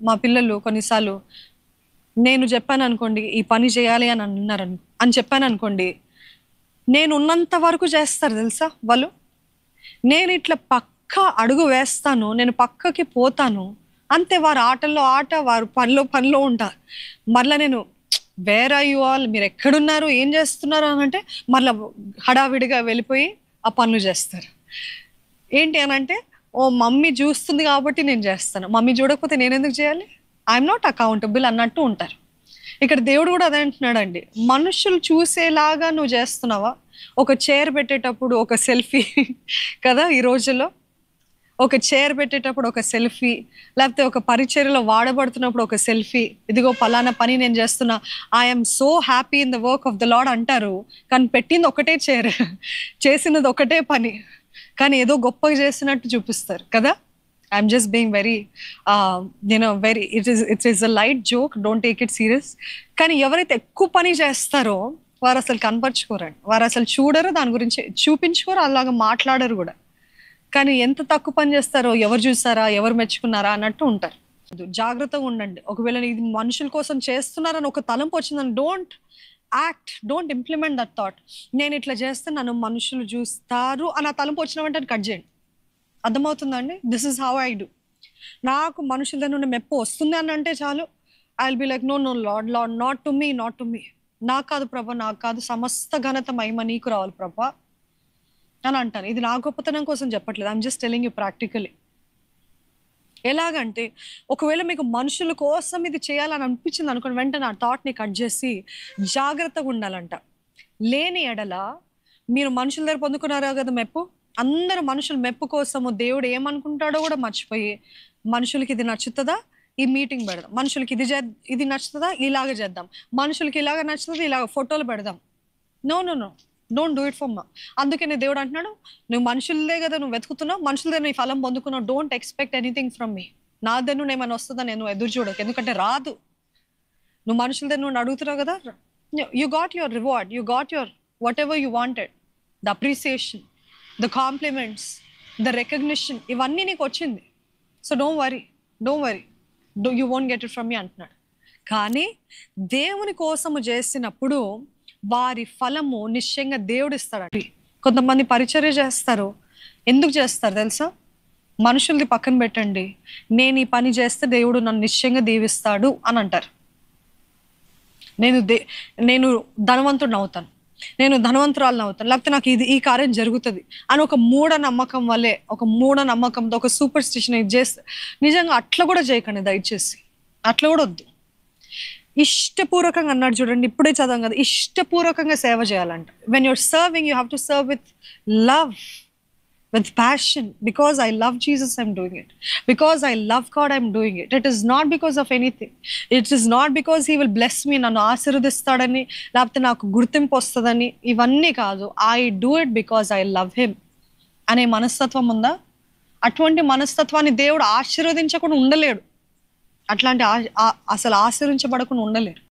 మా పిల్లలు కొన్నిసార్లు నేను చెప్పాననుకోండి, ఈ పని చేయాలి అని అని చెప్పాననుకోండి, నేను ఉన్నంత వరకు చేస్తారు తెలుసా వాళ్ళు. నేను ఇట్లా పక్క అడుగు వేస్తాను, నేను పక్కకి పోతాను, అంతే. వారు ఆటల్లో ఆట, వారు పనిలో ఉంటారు. మరలా నేను వేర్ ఆర్ యు ఆల్, మీరు ఎక్కడున్నారు, ఏం చేస్తున్నారు అని అంటే మరలా హడావిడిగా వెళ్ళిపోయి ఆ పనులు చేస్తారు. ఏంటి అని అంటే, ఓ మమ్మీ చూస్తుంది కాబట్టి నేను చేస్తాను, మమ్మీ చూడకపోతే నేను ఎందుకు చేయాలి, ఐఎమ్ నాట్ అకౌంటబుల్ అన్నట్టు ఉంటారు. ఇక్కడ దేవుడు కూడా అదే అంటున్నాడండి, మనుషులు చూసేలాగా నువ్వు చేస్తున్నావా? ఒక చైర్ పెట్టేటప్పుడు ఒక సెల్ఫీ కదా ఈ రోజుల్లో, ఒక చైర్ పెట్టేటప్పుడు ఒక సెల్ఫీ, లేకపోతే ఒక పరిచర్యలో వాడబడుతున్నప్పుడు ఒక సెల్ఫీ, ఇదిగో పలానా పని నేను చేస్తున్నా, I'm so happy in the work of the lord అంటారు. కానీ పెట్టింది ఒకటే చైర్, చేసినది ఒకటే పని, కానీ ఏదో గొప్పగా చేస్తున్నట్టు చూపిస్తారు కదా. I'm just being very very it is a light joke, don't take it serious. కానీ ఎవరైతే ఎక్కువ పని చేస్తారో వారు అసలు కనపరుచుకోరండి, వారు అసలు చూడరు, దాని గురించి చూపించుకోరు, అలాగా మాట్లాడరు కూడా. కానీ ఎంత తక్కువ పని చేస్తారో, ఎవరు చూసారా, ఎవరు మెచ్చుకున్నారా అన్నట్టు ఉంటారు. జాగ్రత్తగా ఉండండి. ఒకవేళ ఇది మనుషుల కోసం చేస్తున్నారని ఒక తలంపు వచ్చిందని, don't act, don't implement that thought. నేను ఇట్లా చేస్తే నన్ను మనుషులు చూస్తారు అని ఆ తలంపు వచ్చిన వెంటనే కట్ చేయండి. అర్థమవుతుందండి? This is how I do. నాకు మనుషుల దగ్గర నుండి మెప్పు వస్తుంది అని అంటే చాలు, I will be like, no no lord, lord, not to me, not to me. నాకు కాదు ప్రభా, నాకు కాదు, సమస్త ఘనత మహిమ నీకు రావాలి ప్రభా అని అంటాను. ఇది నా గొప్పతనం కోసం చెప్పట్లేదు, I'm just telling you practically. ఎలాగంటే, ఒకవేళ మీకు మనుషుల కోసం ఇది చేయాలని అనిపించింది అనుకోండి, వెంటనే ఆ థాట్ని కట్ చేసి జాగ్రత్తగా ఉండాలంట. లేని ఎడల మీరు మనుషుల దగ్గర పొందుకున్నారా కదా మెప్పు, అందరూ మనుషుల మెప్పు కోసము దేవుడు ఏమనుకుంటాడో కూడా మర్చిపోయి, మనుషులకి ఇది నచ్చుతుందా, ఈ మీటింగ్ పెడదాం, మనుషులకి ఇది నచ్చుతుందా, ఇలాగ చేద్దాం, మనుషులకి ఇలాగ నచ్చుతుంది, ఇలాగ ఫోటోలు పెడదాం. No no no, don't do it for మా. అందుకనే దేవుడు అంటున్నాడు, నువ్వు మనుషులదే కదా నువ్వు వెతుకుతున్నావు, మనుషులదే నీ ఫలం పొందుకున్నావు, don't expect anything from me. నా దగ్గర నుండి ఏమైనా వస్తుందా నేను ఎదురు చూడకు, ఎందుకంటే రాదు. నువ్వు మనుషుల దగ్గర నుండి అడుగుతున్నావు కదా, you got your reward, you got your what ever you wanted, the appreciation, the compliments, the recognition, ఇవన్నీ నీకు వచ్చింది. So don't worry, you won't get it from మీ అంటున్నాడు. కానీ దేవుని కోసము చేసినప్పుడు వారి ఫలము నిశ్చయంగా దేవుడు ఇస్తాడండి. కొంతమంది పరిచర్య చేస్తారు, ఎందుకు చేస్తారు తెలుసా? మనుషులది పక్కన పెట్టండి, నేను ఈ పని చేస్తే దేవుడు నన్ను నిశ్చయంగా దీవిస్తాడు అని అంటారు. నేను ధనవంతుడిని అవుతాను, నేను ధనవంతురాలను అవుతాను, లేకపోతే నాకు ఈ కార్యం జరుగుతుంది అని ఒక మూఢనమ్మకం వల్లే, ఒక మూఢనమ్మకంతో, ఒక సూపర్ స్టిషన్ ఇది చేస్తే, నిజంగా అట్లా కూడా చేయకండి దయచేసి, అట్లా కూడా వద్దు. ఇష్టపూర్వకంగా అన్నాడు చూడండి, ఇప్పుడే చదవం కదా, ఇష్టపూర్వకంగా సేవ చేయాలంట. When you're serving, you have to serve with love, with passion. Because I love Jesus, I'm doing it. Because I love God, I'm doing it. It is not because of anything. It is not because he will bless me, నన్ను ఆశీర్వదిస్తాడని, లేకపోతే నాకు గుర్తింపు వస్తుందని, ఇవన్నీ కాదు. I do it because I love him అనే మనస్తత్వం ఉందా? అటువంటి మనస్తత్వాన్ని దేవుడు ఆశీర్వదించకుండా ఉండలేడు, అట్లాంటి అసలు ఆశీర్వించబడకుండా ఉండలేరు.